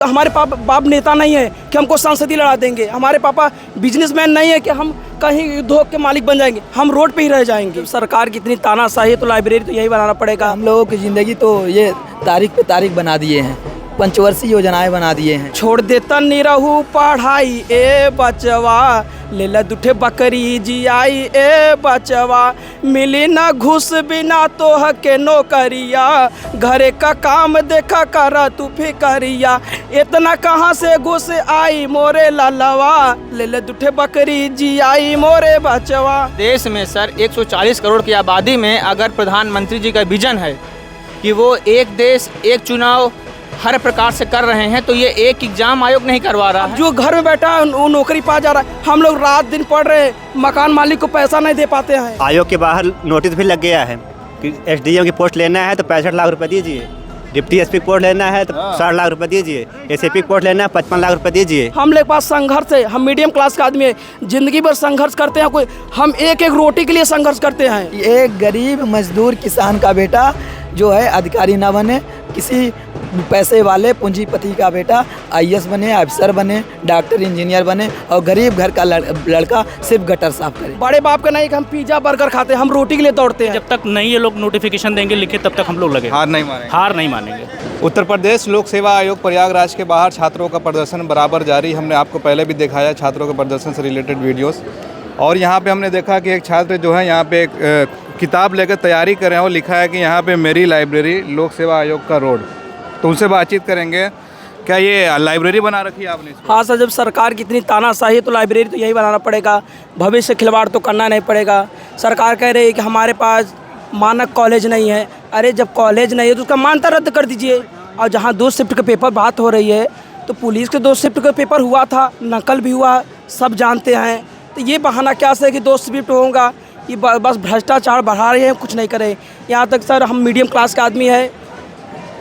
हमारे बाप नेता नहीं है कि हमको सांसदी लड़ा देंगे। हमारे पापा बिजनेसमैन नहीं है कि हम कहीं उद्योग के मालिक बन जाएंगे। हम रोड पे ही रह जाएंगे। सरकार की इतनी तानाशाही है तो लाइब्रेरी तो यही बनाना पड़ेगा। हम लोगों की ज़िंदगी तो ये तारीख पे तारीख बना दिए हैं, पंचवर्षीय योजनाएं बना दिए हैं। छोड़ देता निरहू पढ़ाई ए बचवा, ले ला दुठे बकरी जियाई ए बचवा, मिली ना घुस बिना तोह के नौकरिया, घरे का काम देखा कर तू फिकरिया, इतना कहाँ से घुस आई मोरे लालवा, ले ले दुठे बकरी जियाई मोरे बचवा। देश में सर 140 करोड़ की आबादी में अगर प्रधानमंत्री जी का विजन है कि वो एक देश एक चुनाव हर प्रकार से कर रहे हैं, तो ये एक एग्जाम आयोग नहीं करवा रहा है। जो घर में बैठा है वो नौकरी पा जा रहा है। हम लोग रात दिन पढ़ रहे हैं, मकान मालिक को पैसा नहीं दे पाते हैं। आयोग के बाहर नोटिस भी लग गया है कि एसडीएम की पोस्ट लेना है तो 65 लाख रुपए दीजिए, डिप्टी एसपी की पोस्ट लेना है तो 60 लाख रुपए दीजिए, एसएपी की पोस्ट लेना है 55 लाख रुपए दीजिए। हम लोग पास संघर्ष है। हम मीडियम क्लास का आदमी है, जिंदगी भर संघर्ष करते हैं। कोई हम एक एक रोटी के लिए संघर्ष करते हैं। एक गरीब मजदूर किसान का बेटा जो है अधिकारी ना बने, किसी पैसे वाले पूंजीपति का बेटा आईएएस बने, अफसर बने, डॉक्टर इंजीनियर बने, और गरीब घर का लड़का सिर्फ गटर साफ करे। बड़े बाप का नहीं कि हम पिज्जा बर्गर खाते हैं, हम रोटी के लिए दौड़ते हैं। जब तक नहीं ये लोग नोटिफिकेशन देंगे लिखे तब तक हम लोग लगे हार नहीं मानेंगे। उत्तर प्रदेश लोक सेवा आयोग प्रयागराज के बाहर छात्रों का प्रदर्शन बराबर जारी। हमने आपको पहले भी दिखाया छात्रों के प्रदर्शन से रिलेटेड वीडियोस, और यहाँ पे हमने देखा कि एक छात्र जो है यहाँ पे एक किताब लेकर तैयारी कर रहे हैं और लिखा है कि यहाँ पे मेरी लाइब्रेरी लोक सेवा आयोग का रोड। तो उनसे बातचीत करेंगे। क्या ये लाइब्रेरी बना रखी है आपने? हाँ सर, जब सरकार की इतनी तानाशाही है तो लाइब्रेरी तो यही बनाना पड़ेगा। भविष्य खिलवाड़ तो करना नहीं पड़ेगा। सरकार कह रही है कि हमारे पास मानक कॉलेज नहीं है। अरे जब कॉलेज नहीं है तो उसका मान्यता रद्द कर दीजिए। और जहाँ 2 शिफ्ट के पेपर बात हो रही है, तो पुलिस के 2 शिफ्ट का पेपर हुआ था, नकल भी हुआ, सब जानते हैं। तो ये बहाना क्या से कि 2 शिफ्ट होगा, ये बस भ्रष्टाचार बढ़ा रहे हैं, कुछ नहीं करे। यहाँ तक सर हम मीडियम क्लास का आदमी है।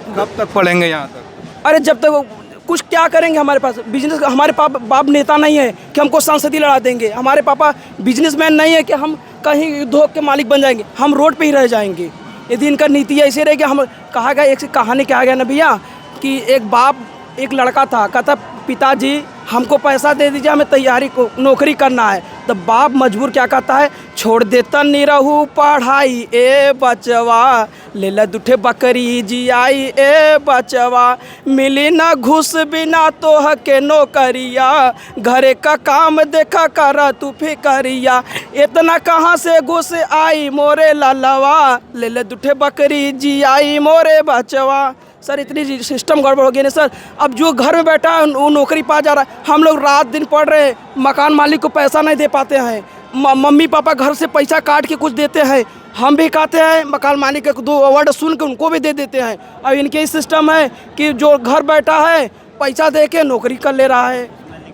कब तक पढ़ेंगे यहाँ तक? अरे जब तक कुछ क्या करेंगे। हमारे पास बिजनेस, हमारे बाप नेता नहीं है कि हमको सांसदी लड़ा देंगे। हमारे पापा बिजनेसमैन नहीं है कि हम कहीं उद्योग के मालिक बन जाएंगे। हम रोड पे ही रह जाएंगे यदि इनका नीति ऐसे रहेगी। हम कहा गया, एक कहानी कहा गया ना भैया कि एक बाप एक लड़का था, कहता पिताजी हमको पैसा दे दीजिए, हमें तैयारी को नौकरी करना है। तो बाप मजबूर क्या कहता है, छोड़ देता निरहू पढ़ाई ए बचवा, ले ला दुठे बकरी जियाई ए बचवा, मिली ना घुस बिना तोह के नौकरिया, घरे का काम देखा कर तू फिकरिया, इतना कहाँ से घुस आई मोरे लालवा, ले ला दुठे बकरी जियाई मोरे बचवा। सर इतनी सिस्टम गड़बड़ हो गई ना सर। अब जो घर में बैठा है वो नौकरी पा जा रहा है। हम लोग रात दिन पढ़ रहे हैं, मकान मालिक को पैसा नहीं दे पाते हैं। मम्मी पापा घर से पैसा काट के कुछ देते हैं, हम भी खाते हैं। मकान मालिक के 2 वर्ड सुन के उनको भी दे देते हैं। अब इनके सिस्टम है कि जो घर बैठा है पैसा दे के नौकरी कर ले रहा है।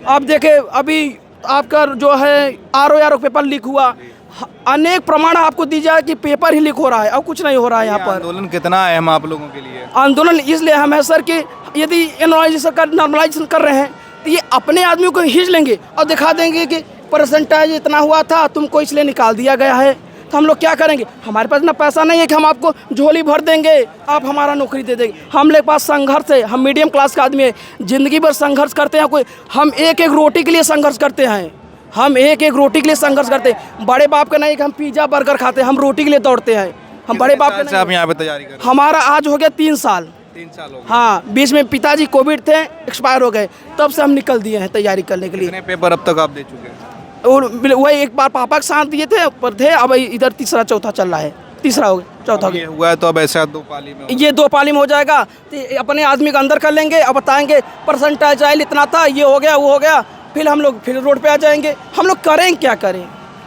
अब देखे अभी आपका जो है आर पेपर लीक हुआ, अनेक प्रमाण आपको दी जाए कि पेपर ही लीक हो रहा है, अब कुछ नहीं हो रहा है यहाँ पर। आंदोलन कितना अहम आप लोगों के लिए? आंदोलन इसलिए अहम है सर कि यदि नॉर्मलाइजेशन कर रहे हैं तो ये अपने आदमी को खींच लेंगे और दिखा देंगे कि परसेंटेज इतना हुआ था, तुमको इसलिए निकाल दिया गया है। तो हम लोग क्या करेंगे? हमारे पास ना पैसा नहीं है कि हम आपको झोली भर देंगे, आप हमारा नौकरी दे देंगे। हम लोग पास संघर्ष है। हम मीडियम क्लास का आदमी है, जिंदगी भर संघर्ष करते हैं। कोई हम एक एक रोटी के लिए संघर्ष करते हैं। हम एक एक रोटी के लिए संघर्ष करते हैं। बड़े बाप का नहीं कि हम पिज्जा बर्गर खाते हैं, हम रोटी के लिए दौड़ते हैं। हम बड़े बाप से आप यहाँ पे तैयारी कर रहे हैं? हमारा आज हो गया 3 साल। 3 साल हो गए। हाँ, बीच में पिताजी कोविड थे, एक्सपायर हो गए, तब से हम निकल दिए हैं तैयारी करने के लिए। कितने पेपर अब तक आप दे चुके हैं? और वही एक बार पापा के साथ दिए थे पर थे, अब इधर तीसरा चौथा चल रहा है। तीसरा हो गया, चौथा हो गया। हुआ है तो अब ऐसा 2 पाली में ये 2 पाली में हो जाएगा। तो अपने आदमी का अंदर कर लेंगे और बताएंगे परसेंटेज इतना था, ये हो गया, वो हो गया, फिर हम लोग फिर रोड पे आ जाएंगे। हम लोग करें क्या करें?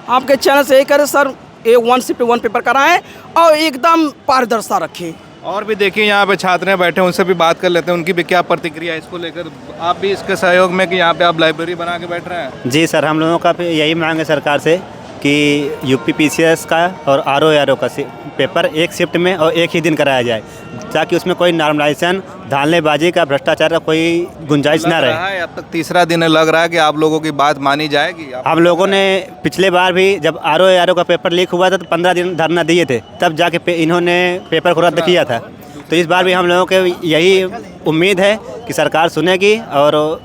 आपके चैनल से यही करें सर, 1 शिफ्ट 1 पेपर कराएं और एकदम पारदर्शिता रखें। और भी देखिए यहाँ पे छात्र बैठे, उनसे भी बात कर लेते हैं, उनकी भी क्या प्रतिक्रिया है इसको लेकर। आप भी इसके सहयोग में कि यहाँ पे आप लाइब्रेरी बना के बैठ रहे हैं? जी सर, हम लोगों का यही मांग है सरकार से कि यूपी पीसीएस का और आरओ का पेपर एक शिफ्ट में और एक ही दिन कराया जाए, ताकि उसमें कोई नॉर्मलाइजेशन, धांधलेबाजी का, भ्रष्टाचार का कोई गुंजाइश ना रहे। अब तक तीसरा दिन लग रहा है कि आप लोगों की बात मानी जाएगी? हम लोगों ने पिछले बार भी जब आरओ का पेपर लीक हुआ था तो 15 दिन धरना दिए थे, तब जाके इन्होंने पेपर को रद्द किया था। तो इस बार भी हम लोगों के यही उम्मीद है कि सरकार सुनेगी। और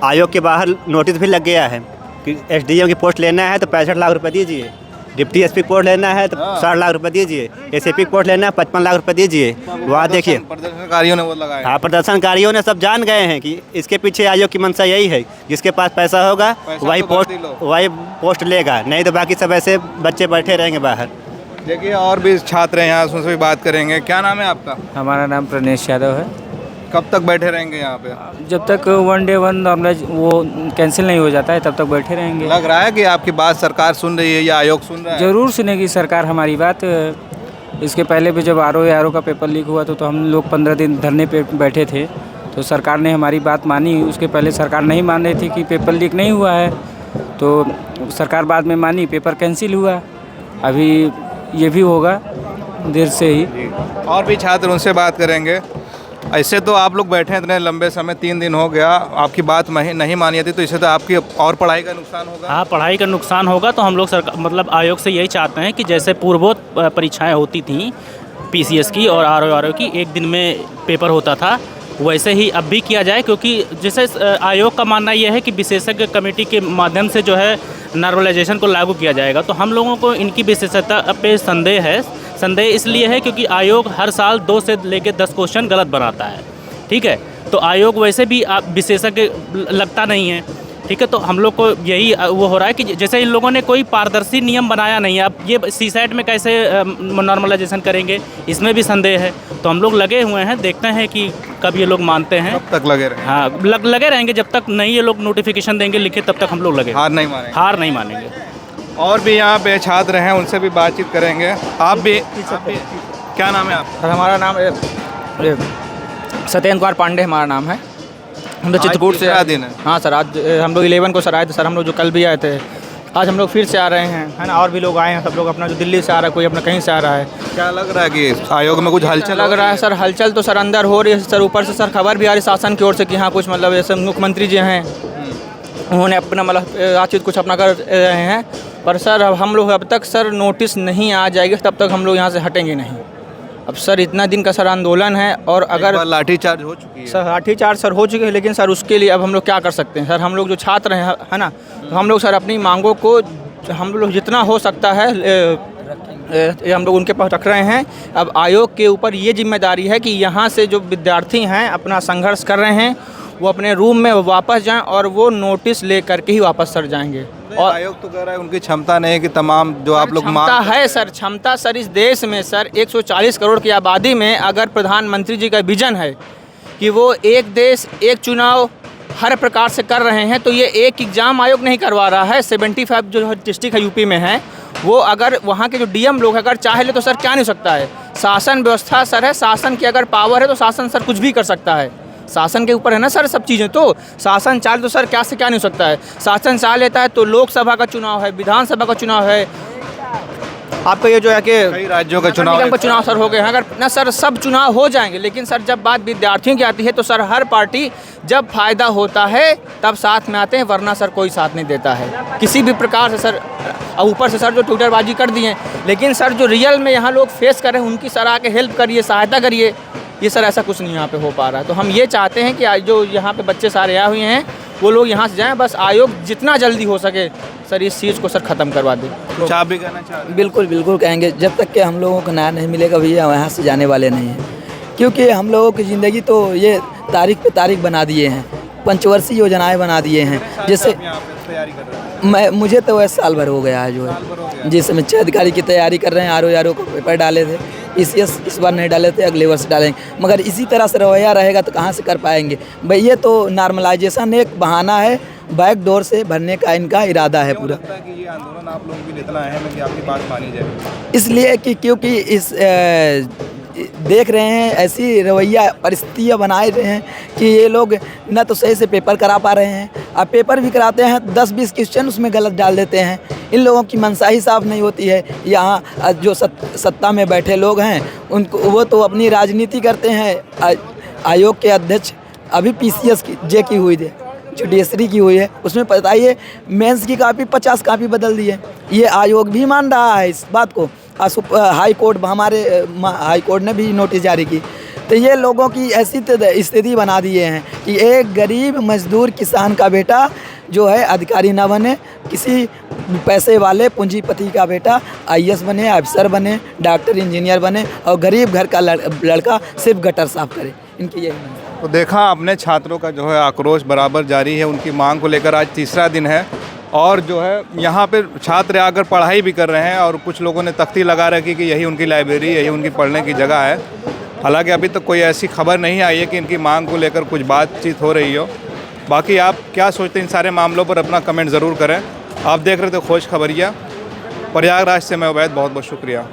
आयोग के बाहर नोटिस भी लग गया है कि SDM की पोस्ट लेना है तो 65 लाख रुपए दीजिए, डिप्टी SP पोस्ट लेना है तो 60 लाख रुपए दीजिए, SAP पोस्ट लेना है 55 लाख रुपए दीजिए। वहाँ देखिए प्रदर्शनकारियों ने वो लगाया। हाँ, प्रदर्शनकारियों ने सब जान गए हैं कि इसके पीछे आयोग की मंशा यही है, जिसके पास पैसा होगा वही पोस्ट लेगा, नहीं तो बाकी सब ऐसे बच्चे बैठे रहेंगे बाहर। देखिए और भी छात्र हैं यहाँ, उनसे भी बात करेंगे। क्या नाम है आपका? हमारा नाम प्रणेश यादव है। कब तक बैठे रहेंगे यहाँ पे? जब तक 1 day 1 नॉर्मलाइज वो कैंसिल नहीं हो जाता है तब तक बैठे रहेंगे। लग रहा है कि आपकी बात सरकार सुन रही है या आयोग सुन रहा है? ज़रूर सुनेगी सरकार हमारी बात। इसके पहले भी जब RO का पेपर लीक हुआ तो हम लोग 15 दिन धरने पे बैठे थे, तो सरकार ने हमारी बात मानी। उसके पहले सरकार नहीं मान रही थी कि पेपर लीक नहीं हुआ है, तो सरकार बाद में मानी, पेपर कैंसिल हुआ। अभी ये भी होगा देर से ही। और भी छात्र, उनसे बात करेंगे। ऐसे तो आप लोग बैठे इतने लंबे समय, 3 दिन हो गया, आपकी बात नहीं मानी जाती तो इससे तो आपकी और पढ़ाई का नुकसान होगा। हाँ, पढ़ाई का नुकसान होगा। तो हम लोग सरकार मतलब आयोग से यही चाहते हैं कि जैसे पूर्वोत परीक्षाएं होती थीं PCS की और RO की, एक दिन में पेपर होता था, वैसे ही अब भी किया जाए। क्योंकि जैसे आयोग का मानना यह है कि विशेषज्ञ कमेटी के माध्यम से जो है नॉर्मलाइजेशन को लागू किया जाएगा। तो हम लोगों को इनकी विशेषता पे संदेह है। संदेह इसलिए है क्योंकि आयोग हर साल 2 से लेकर 10 क्वेश्चन गलत बनाता है, ठीक है। तो आयोग वैसे भी आप विशेषज्ञ लगता नहीं है, ठीक है। तो हम लोग को यही वो हो रहा है कि जैसे इन लोगों ने कोई पारदर्शी नियम बनाया नहीं है। अब ये CSAT में कैसे नॉर्मलाइजेशन करेंगे, इसमें भी संदेह है। तो हम लोग लगे हुए हैं, देखते हैं कि कब ये लोग मानते हैं। कब तक लगे रहेंगे? हाँ, लगे रहेंगे जब तक नहीं ये लोग नोटिफिकेशन देंगे लिखे, तब तक हम लोग लगे। हार नहीं मानेंगे? हार नहीं मानेंगे। और भी यहाँ पे छात्र हैं, उनसे भी बातचीत करेंगे। आप भी क्या नाम है आपका? सर हमारा नाम सत्येंद्र कुमार पांडे हमारा नाम है। हम लोग चित्रकूट से दूसरा दिन है। हाँ सर, आज हम लोग 11 को सर आए थे सर। हम लोग जो कल भी आए थे, आज हम लोग फिर से आ रहे हैं, है ना। और भी लोग आए हैं, सब लोग अपना जो दिल्ली से आ रहा है, कोई अपना कहीं से आ रहा है। क्या लग रहा है कि आयोग में कुछ हलचल लग रहा है सर, हलचल तो सर अंदर हो रही है सर। ऊपर से सर खबर भी आ रही शासन की ओर से कि हाँ कुछ मतलब जैसे मुख्यमंत्री जी हैं, उन्होंने अपना मतलब बातचीत कुछ अपना कर रहे हैं। पर सर अब हम लोग अब तक सर नोटिस नहीं आ जाएगी तब तक हम लोग यहाँ से हटेंगे नहीं। अब सर इतना दिन का सर आंदोलन है, और अगर लाठीचार्ज हो चुकी है सर, लाठीचार्ज सर हो चुके हैं, लेकिन सर उसके लिए अब हम लोग क्या कर सकते हैं सर। हम लोग जो छात्र हैं, है ना, तो हम लोग सर अपनी मांगों को हम लोग जितना हो सकता है हम लोग उनके पास रख रहे हैं। अब आयोग के ऊपर ये जिम्मेदारी है कि यहाँ से जो विद्यार्थी हैं अपना संघर्ष कर रहे हैं, वो अपने रूम में वापस जाएं और वो नोटिस ले करके ही वापस सर जाएंगे। और आयोग तो कह रहा है उनकी क्षमता नहीं है कि तमाम जो आप लोग क्षमता है सर, क्षमता सर इस देश में सर 140 करोड़ की आबादी में अगर प्रधानमंत्री जी का विजन है कि वो एक देश एक चुनाव हर प्रकार से कर रहे हैं, तो ये एक एग्ज़ाम आयोग नहीं करवा रहा है। 75 जो डिस्ट्रिक्ट है यूपी में है, वो अगर वहाँ के जो DM लोग अगर चाहे ले तो सर क्या नहीं सकता है। शासन व्यवस्था सर है, शासन की अगर पावर है तो शासन सर कुछ भी कर सकता है। शासन के ऊपर है ना सर सब चीज़ें। तो शासन चाल तो सर क्या से क्या नहीं हो सकता है। शासन चाह लेता है तो लोकसभा का चुनाव है, विधानसभा का चुनाव है, आपका ये जो है कि कई राज्यों का नगर निगम का चुनाव सर हो गए हैं। अगर ना सर सब चुनाव हो जाएंगे, लेकिन सर जब बात विद्यार्थियों की आती है तो सर हर पार्टी जब फायदा होता है तब साथ में आते हैं, वरना सर कोई साथ नहीं देता है किसी भी प्रकार से सर। और ऊपर से सर जो ट्विटरबाजी कर दी है, लेकिन सर जो रियल में यहाँ लोग फेस कर रहे हैं उनकी सर आके हेल्प करिए, सहायता करिए। ये सर ऐसा कुछ नहीं यहाँ पे हो पा रहा है। तो हम ये चाहते हैं कि जो यहाँ पे बच्चे सारे आए हुए हैं वो लोग यहाँ से जाएं, बस आयोग जितना जल्दी हो सके सर इस चीज़ को सर ख़त्म करवा दे। कुछ आप भी कहना चाह रहे हैं? बिल्कुल बिल्कुल कहेंगे, जब तक कि हम लोगों को न्याय नहीं मिलेगा भैया यहाँ से जाने वाले नहीं हैं। क्योंकि हम लोगों की ज़िंदगी तो ये तारीख पे तारीख बना दिए हैं, पंचवर्षीय योजनाएं बना दिए हैं। जैसे तैयारी कर रहे हैं? मुझे तो वह साल भर हो गया है जो है, जिस समय 6 अधिकारी की तैयारी कर रहे हैं। RO को पेपर डाले थे, PCS इस बार नहीं डाले थे, अगले वर्ष डालेंगे। मगर इसी तरह से रवैया रहेगा तो कहाँ से कर पाएंगे भाई। ये तो नॉर्मलाइजेशन एक बहाना है, बैक डोर से भरने का इनका इरादा है पूरा। लगता है कि ये आंदोलन आप लोगों के लिए इतना अहम है कि आपकी बात मानी जाए? इसलिए कि क्योंकि इस देख रहे हैं ऐसी रवैया परिस्थितियाँ बनाए रहे हैं कि ये लोग न तो सही से पेपर करा पा रहे हैं, अब पेपर भी कराते हैं 10-20 क्वेश्चन उसमें गलत डाल देते हैं। इन लोगों की मनसा ही साफ नहीं होती है। यहाँ जो सत्ता में बैठे लोग हैं उनको वो तो अपनी राजनीति करते हैं। आयोग के अध्यक्ष अभी PCS की हुई थी, जुडिशरी की हुई है, उसमें बताइए मेंस की कापी 50 कापी बदल दी है। ये आयोग भी मान रहा है इस बात को। हाई कोर्ट, हमारे हाई कोर्ट ने भी नोटिस जारी की तो ये लोगों की ऐसी स्थिति बना दिए हैं कि एक गरीब मजदूर किसान का बेटा जो है अधिकारी ना बने, किसी पैसे वाले पूंजीपति का बेटा आईएएस बने, अफसर बने, डॉक्टर इंजीनियर बने और गरीब घर का लड़का सिर्फ गटर साफ करे। इनकी यही मंशा है। तो देखा आपने छात्रों का जो है आक्रोश बराबर जारी है। उनकी मांग को लेकर आज तीसरा दिन है और जो है यहाँ पे छात्र आकर पढ़ाई भी कर रहे हैं और कुछ लोगों ने तख्ती लगा रखी कि यही उनकी लाइब्रेरी, यही उनकी पढ़ने की जगह है। हालांकि अभी तक कोई ऐसी खबर नहीं आई है कि इनकी मांग को लेकर कुछ बातचीत हो रही हो। बाकी आप क्या सोचते हैं इन सारे मामलों पर अपना कमेंट ज़रूर करें। आप देख रहे थे खोज खबरिया, प्रयागराज से मैं उबैद, बहुत बहुत शुक्रिया।